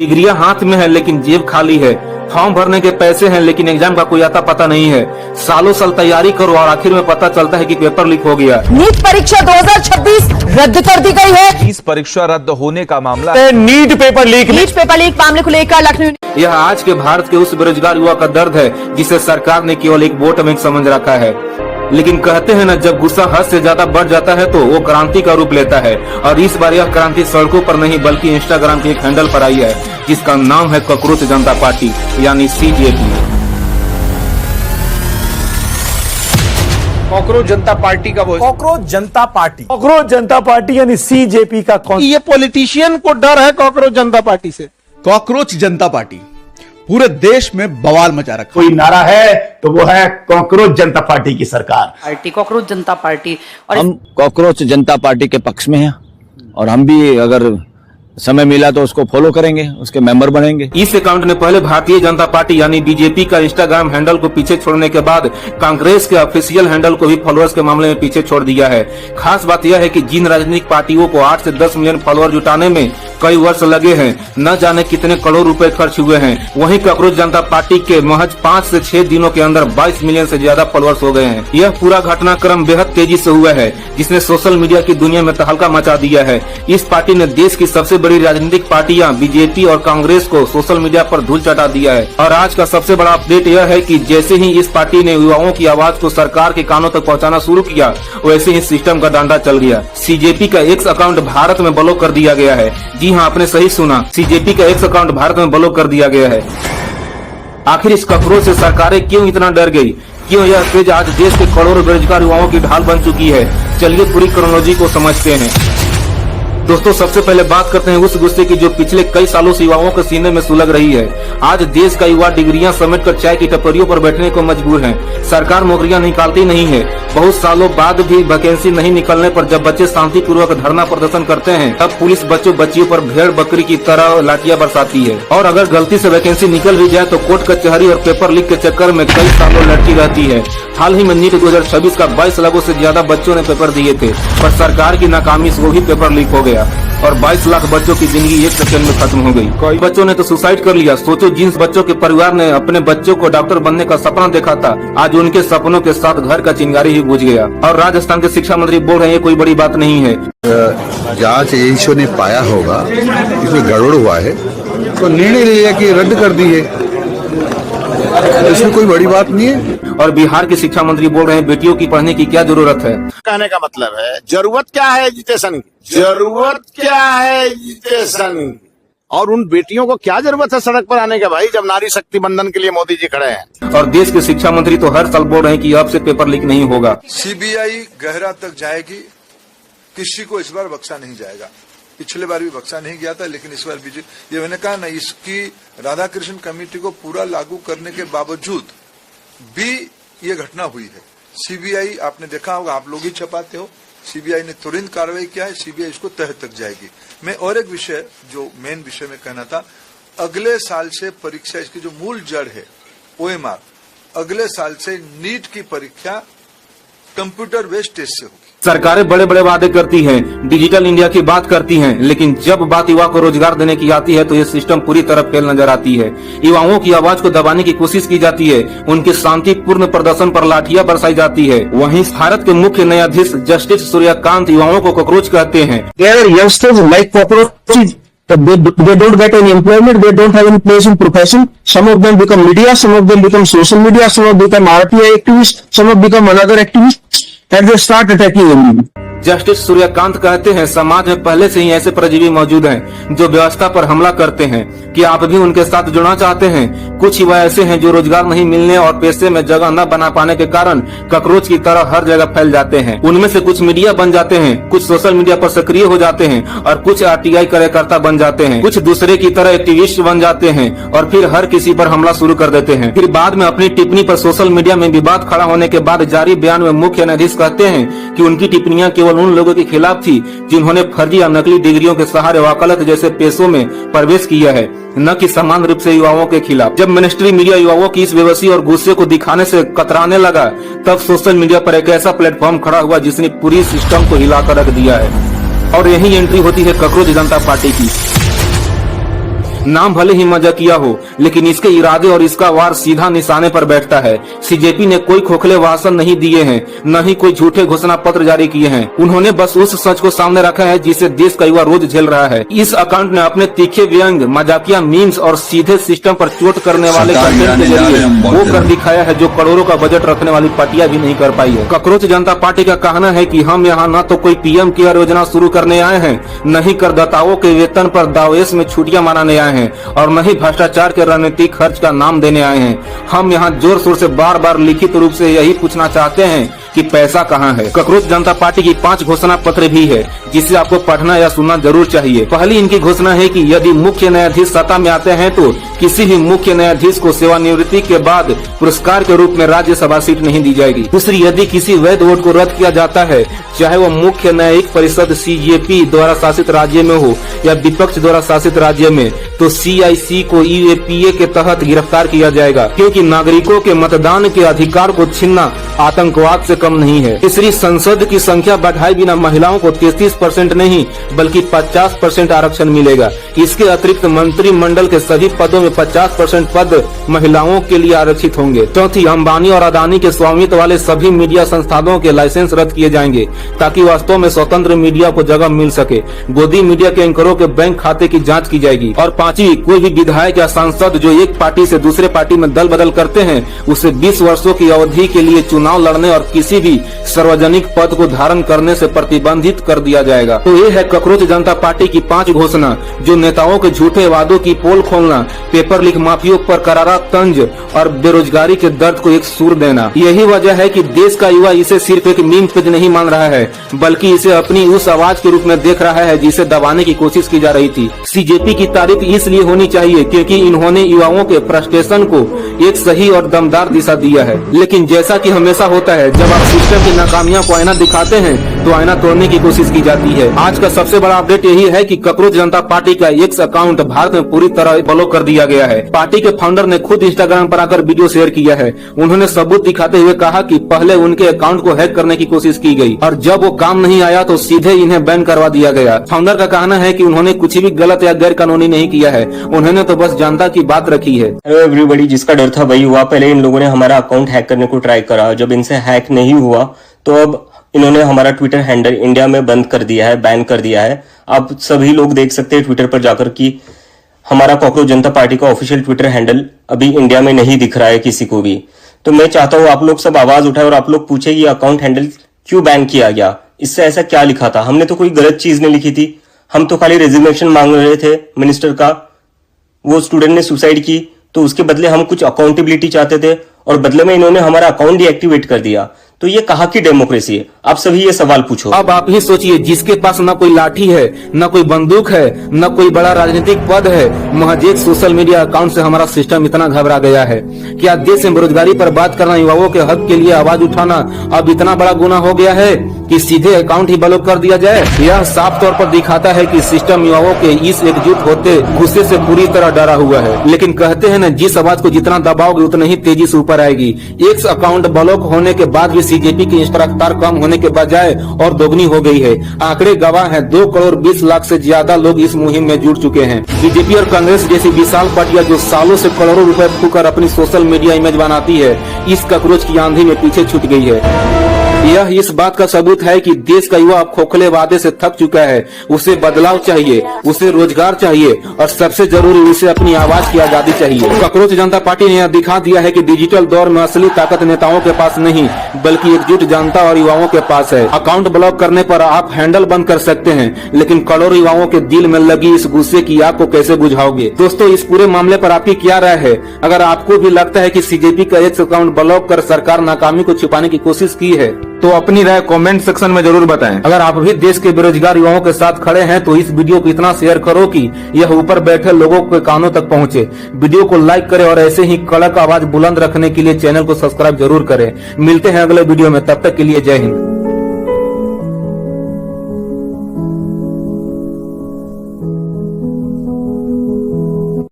डिग्रियां हाथ में है लेकिन जेब खाली है। फॉर्म भरने के पैसे हैं लेकिन एग्जाम का कोई आता पता नहीं है। सालों साल तैयारी करो और आखिर में पता चलता है कि पेपर लीक हो गया। नीट परीक्षा 2026 रद्द कर दी गई है। इस परीक्षा रद्द होने का मामला नीट पेपर लीक मामले को लेकर लखनऊ। यह आज के भारत के उस बेरोजगार युवा का दर्द है जिसे सरकार ने केवल एक वोट बैंक समझ रखा है। लेकिन कहते हैं न, जब गुस्सा हद से ज्यादा बढ़ जाता है तो वो क्रांति का रूप लेता है। और इस बार यह क्रांति सड़कों पर नहीं बल्कि इंस्टाग्राम के एक हैंडल पर आई है जिसका नाम है कॉकरोच जनता पार्टी यानी CJP। कॉकरोच जनता पार्टी का वो कॉकरोच जनता पार्टी यानी CJP का कौन? ये पॉलिटिशियन को डर है कॉकरोच जनता पार्टी से। कॉकरोच जनता पार्टी पूरे देश में बवाल मचा रखा। कोई नारा है तो वो है कॉकरोच जनता पार्टी की सरकार। पार्टी कॉकरोच जनता पार्टी और हम कॉकरोच जनता पार्टी के पक्ष में हैं और हम भी अगर समय मिला तो उसको फॉलो करेंगे, उसके मेंबर बनेंगे। इस अकाउंट ने पहले भारतीय जनता पार्टी यानी BJP का इंस्टाग्राम हैंडल को पीछे छोड़ने के बाद कांग्रेस के ऑफिशियल हैंडल को भी फॉलोअर्स के मामले में पीछे छोड़ दिया है। खास बात यह है कि जिन राजनीतिक पार्टियों को 8 से 10 मिलियन फॉलोअर जुटाने में कई वर्ष लगे हैं, न जाने कितने करोड़ रुपए खर्च हुए हैं, वहीं कॉकरोच जनता पार्टी के महज 5 से 6 दिनों के अंदर 22 मिलियन से ज्यादा फॉलोअर्स हो गए हैं। यह पूरा घटनाक्रम बेहद तेजी से हुआ है जिसने सोशल मीडिया की दुनिया में तहलका मचा दिया है। इस पार्टी ने देश की सबसे बड़ी राजनीतिक पार्टियां BJP और कांग्रेस को सोशल मीडिया पर धूल चटा दिया है। और आज का सबसे बड़ा अपडेट यह है कि जैसे ही इस पार्टी ने युवाओं की आवाज को सरकार के कानों तक पहुंचाना शुरू किया, वैसे ही सिस्टम का डांडा चल गया। CJP का X अकाउंट भारत में ब्लॉक कर दिया गया है। जी हाँ, आपने सही सुना, CJP का X अकाउंट भारत में ब्लॉक कर दिया गया है। आखिर इस कॉकरोच से सरकारें क्यों इतना डर गई? क्यों यह पेज आज देश के करोड़ों बेरोजगार युवाओं की ढाल बन चुकी है? चलिए पूरी क्रोनोलॉजी को समझते हैं। दोस्तों, सबसे पहले बात करते हैं उस गुस्से की जो पिछले कई सालों से युवाओं के सीने में सुलग रही है। आज देश का युवा डिग्रियां समेटकर चाय की टपरियों पर बैठने को मजबूर है। सरकार नौकरियां निकालती नहीं है। बहुत सालों बाद भी वैकेंसी नहीं निकलने पर जब बच्चे शांतिपूर्वक धरना प्रदर्शन करते हैं, तब पुलिस बच्चों बच्चियों पर भेड़ बकरी की तरह लाठियां बरसाती है। और अगर गलती से वैकेंसी निकल भी जाए तो कोर्ट कचहरी और पेपर लीक के चक्कर में कई सालों लटकी रहती है। हाल ही में नीट 2026 का 22 लाख से ज्यादा बच्चों ने पेपर दिए थे, पर सरकार की नाकामी से वो भी पेपर लीक हो गया और 22 लाख बच्चों की जिंदगी 1 सेकंड में खत्म हो गई। कई बच्चों ने तो सुसाइड कर लिया। सोचो, जिन बच्चों के परिवार ने अपने बच्चों को डॉक्टर बनने का सपना देखा था, आज उनके सपनों के साथ घर का चिंगारी ही बुझ गया। और राजस्थान के शिक्षा मंत्री बोल रहे हैं ये कोई बड़ी बात नहीं है। जांच एजेंसियों ने पाया होगा इसमें गड़बड़ हुआ है तो निर्णय लिया कि रद्द कर दी है, इसमें कोई बड़ी बात नहीं है। और बिहार के शिक्षा मंत्री बोल रहे हैं बेटियों की पढ़ने की क्या जरूरत है। कहने का मतलब है जरूरत क्या है एजुकेशन की, जरूरत क्या है एजुकेशन की, और उन बेटियों को क्या जरूरत है सड़क पर आने के भाई, जब नारी शक्ति बंधन के लिए मोदी जी खड़े हैं। और देश के शिक्षा मंत्री तो हर साल बोल रहे हैं कि अब से पेपर लीक नहीं होगा। CBI गहरा तक जाएगी, किसी को इस बार बख्शा नहीं जाएगा। पिछले बार भी बख्शा नहीं गया था, लेकिन इस बार ये मैंने कहा ना, इसकी राधाकृष्ण कमेटी को पूरा लागू करने के बावजूद भी ये घटना हुई है। CBI आपने देखा होगा, आप लोग ही छपाते हो, CBI ने तुरंत कार्रवाई किया है, CBI इसको तह तक जाएगी। मैं और एक विषय जो मेन विषय में कहना था, अगले साल से परीक्षा, इसकी जो मूल जड़ है OMR, अगले साल से नीट की परीक्षा कंप्यूटर बेस्ड टेस्ट से होगी। सरकारें बड़े बड़े वादे करती हैं, डिजिटल इंडिया की बात करती हैं, लेकिन जब बात युवा को रोजगार देने की आती है तो ये सिस्टम पूरी तरह फेल नजर आती है। युवाओं की आवाज को दबाने की कोशिश की जाती है, उनके शांतिपूर्ण प्रदर्शन पर लाठियां बरसाई जाती है। वहीं भारत के मुख्य न्यायाधीश जस्टिस सूर्यकांत युवाओं को कॉकरोच कहते हैं। They don't get any employment, they don't have any place in profession. Some of them become media, some of them become social media, some of them become RTI activists, some of them become another activists, and they start attacking everyone. Justice Suryakant कहते हैं समाज में पहले से ही ऐसे परजीवी मौजूद हैं जो व्यवस्था पर हमला करते हैं। कि आप भी उनके साथ जुड़ना चाहते हैं? कुछ युवा ऐसे हैं जो रोजगार नहीं मिलने और पैसे में जगह न बना पाने के कारण कॉकरोच की तरह हर जगह फैल जाते हैं। उनमें से कुछ मीडिया बन जाते हैं, कुछ सोशल मीडिया पर सक्रिय हो जाते हैं और कुछ RTI कार्यकर्ता बन जाते हैं, कुछ दूसरे की तरह एक्टिविस्ट बन जाते हैं और फिर हर किसी पर हमला शुरू कर देते हैं। फिर बाद में अपनी टिप्पणी पर सोशल मीडिया में विवाद खड़ा होने के बाद जारी बयान में मुख्य न्यायाधीश कहते हैं कि उनकी टिप्पणियां केवल उन लोगों के खिलाफ थी जिन्होंने फर्जी या नकली डिग्रियों के सहारे वकालत जैसे पेशों में प्रवेश किया है, न कि समान रूप से युवाओं के खिलाफ। जब मिनिस्ट्री मीडिया युवाओं की इस बेबसी और गुस्से को दिखाने से कतराने लगा, तब सोशल मीडिया पर एक ऐसा प्लेटफॉर्म खड़ा हुआ जिसने पूरी सिस्टम को हिलाकर रख दिया है। और यही एंट्री होती है कॉकरोच जनता पार्टी की। नाम भले ही मजाकिया हो, लेकिन इसके इरादे और इसका वार सीधा निशाने पर बैठता है। सीजेपी ने कोई खोखले भाषण नहीं दिए हैं, न ही कोई झूठे घोषणा पत्र जारी किए हैं। उन्होंने बस उस सच को सामने रखा है जिसे देश का युवा रोज झेल रहा है। इस अकाउंट ने अपने तीखे व्यंग, मजाकिया मीम्स और सीधे सिस्टम पर चोट करने वाले कंटेंट के जरिए वो कर दिखाया है जो करोड़ों का बजट रखने वाली पार्टियां भी नहीं कर पाई है। कॉकरोच जनता पार्टी का कहना है कि हम यहाँ न तो कोई पीएम केयर योजना शुरू करने आए हैं, न ही करदाताओं के वेतन पर दावेश में छुट्टियां मनाने आए हैं, और न ही भ्रष्टाचार के रणनीतिक खर्च का नाम देने आए हैं। हम यहाँ जोर शोर से बार बार लिखित रूप से यही पूछना चाहते हैं कि पैसा कहाँ है। कॉकरोच जनता पार्टी की 5 घोषणा पत्र भी है जिसे आपको पढ़ना या सुनना जरूर चाहिए। पहली इनकी घोषणा है कि यदि मुख्य न्यायाधीश सत्ता में आते हैं तो किसी भी मुख्य न्यायाधीश को सेवानिवृत्ति के बाद पुरस्कार के रूप में राज्यसभा सीट नहीं दी जाएगी। दूसरी, यदि किसी वैध वोट को रद्द किया जाता है, चाहे वो मुख्य न्यायिक परिषद सीजेपी द्वारा शासित राज्य में हो या विपक्ष द्वारा शासित राज्य में, तो सीआईसी को यूएपीए के तहत गिरफ्तार किया जाएगा, क्योंकि नागरिकों के मतदान के अधिकार को छीनना आतंकवाद से कम नहीं है। तीसरी, संसद की संख्या बढ़ाए बिना महिलाओं को 33% नहीं बल्कि 50% आरक्षण मिलेगा। इसके अतिरिक्त मंत्रिमंडल के सभी पदों में 50% पद महिलाओं के लिए आरक्षित होंगे। चौथी, अंबानी और अदानी के स्वामित्व वाले सभी मीडिया संस्थानों के लाइसेंस रद्द किए जाएंगे ताकि वास्तव में स्वतंत्र मीडिया को जगह मिल सके। गोदी मीडिया के एंकरों के बैंक खाते की जांच की जाएगी। और पांचवी, कोई भी विधायक या सांसद जो एक पार्टी से दूसरे पार्टी में दल बदल करते हैं, उसे 20 वर्षों की अवधि के लिए चुनाव लड़ने और किसी भी सार्वजनिक पद को धारण करने से प्रतिबंधित कर दिया जाएगा। तो ये है कॉकरोच जनता पार्टी की 5 घोषणा, जो नेताओं के झूठे वादों की पोल खोलना, पेपर लीक माफियों पर करारा तंज और बेरोजगारी के दर्द को एक सुर देना। यही वजह है कि देश का युवा इसे सिर्फ एक मीम पेज नहीं मान रहा है, बल्कि इसे अपनी उस आवाज के रूप में देख रहा है जिसे दबाने की कोशिश की जा रही थी। सीजेपी की तारीफ इसलिए होनी चाहिए क्योंकि इन्होंने युवाओं के फ्रस्ट्रेशन को एक सही और दमदार दिशा दिया है। लेकिन जैसा कि हमेशा होता है, जब आप सिस्टम की नाकामियों को आईना दिखाते हैं तो आईना तोड़ने की कोशिश की जाती है। आज का सबसे बड़ा अपडेट यही है कि कॉकरोच जनता पार्टी का एक्स अकाउंट भारत में पूरी तरह ब्लॉक कर दिया गया है। पार्टी के फाउंडर ने खुद इंस्टाग्राम पर आकर वीडियो शेयर किया है। उन्होंने सबूत दिखाते हुए कहा कि पहले उनके अकाउंट को हैक करने की कोशिश की गई और जब वो काम नहीं आया तो सीधे इन्हें बैन करवा दिया गया। फाउंडर का कहना है कि उन्होंने कुछ भी गलत या गैर कानूनी नहीं किया है, उन्होंने तो बस जनता की बात रखी है। हेलो एवरीबॉडी, जिसका डर था वही हुआ। पहले इन लोगों ने हमारा अकाउंट हैक करने को ट्राई करा, जब इनसे हैक नहीं हुआ तो अब इन्होंने हमारा ट्विटर हैंडल इंडिया में बंद कर दिया है, बैन कर दिया है। आप सभी लोग देख सकते हैं ट्विटर पर जाकर कि हमारा कॉकरोच जनता पार्टी का ऑफिशियल ट्विटर हैंडल अभी इंडिया में नहीं दिख रहा है किसी को भी। तो मैं चाहता हूं आप लोग सब आवाज उठाए और आप लोग पूछे ये अकाउंट हैंडल क्यों बैन किया गया, इससे ऐसा क्या लिखा था। हमने तो कोई गलत चीज नहीं लिखी थी, हम तो खाली रेजिग्नेशन मांग रहे थे मिनिस्टर का। वो स्टूडेंट ने सुसाइड की तो उसके बदले हम कुछ अकाउंटेबिलिटी चाहते थे और बदले में इन्होंने हमारा अकाउंट डीएक्टिवेट कर दिया। तो ये कहाँ की डेमोक्रेसी है? आप सभी ये सवाल पूछो। अब आप ही सोचिए, जिसके पास न कोई लाठी है, न कोई बंदूक है, न कोई बड़ा राजनीतिक पद है, महज एक सोशल मीडिया अकाउंट से हमारा सिस्टम इतना घबरा गया है। क्या देश में बेरोजगारी पर बात करना, युवाओं के हक के लिए आवाज उठाना अब इतना बड़ा गुनाह हो गया है कि सीधे अकाउंट ही ब्लॉक कर दिया जाए? यह साफ तौर पर दिखाता है कि सिस्टम युवाओं के इस एकजुट होते गुस्से से पूरी तरह डरा हुआ है। लेकिन कहते हैं न, जिस आवाज को जितना दबाओगे उतना ही तेजी से ऊपर आएगी। एक अकाउंट ब्लॉक होने के बाद भी सीजेपी की रफ्तार कम होने के बजाय और दोगुनी हो गई है। आंकड़े गवाह हैं, 2 करोड़ 20 लाख से ज्यादा लोग इस मुहिम में जुड़ चुके हैं। बीजेपी और कांग्रेस जैसी विशाल पार्टियां जो सालों से करोड़ों रुपए फूंककर अपनी सोशल मीडिया इमेज बनाती है, इस कॉकरोच की आंधी में पीछे छूट गई है। यह इस बात का सबूत है कि देश का युवा अब खोखले वादे से थक चुका है। उसे बदलाव चाहिए, उसे रोजगार चाहिए और सबसे जरूरी उसे अपनी आवाज की आजादी चाहिए। कॉकरोच जनता पार्टी ने यह दिखा दिया है कि डिजिटल दौर में असली ताकत नेताओं के पास नहीं बल्कि एकजुट जनता और युवाओं के पास है। अकाउंट ब्लॉक करने पर आप हैंडल बंद कर सकते हैं, लेकिन करोड़ों युवाओं के दिल में लगी इस गुस्से की आग को कैसे बुझाओगे? दोस्तों, इस पूरे मामले पर आपकी क्या राय है? अगर आपको भी लगता है कि सीजेपी का एक अकाउंट ब्लॉक कर सरकार नाकामी को छिपाने की कोशिश की है तो अपनी राय कमेंट सेक्शन में जरूर बताएं। अगर आप भी देश के बेरोजगार युवाओं के साथ खड़े हैं तो इस वीडियो को इतना शेयर करो कि यह ऊपर बैठे लोगों के कानों तक पहुंचे। वीडियो को लाइक करें और ऐसे ही कड़क आवाज बुलंद रखने के लिए चैनल को सब्सक्राइब जरूर करें। मिलते हैं अगले वीडियो में, तब तक के लिए जय हिंद।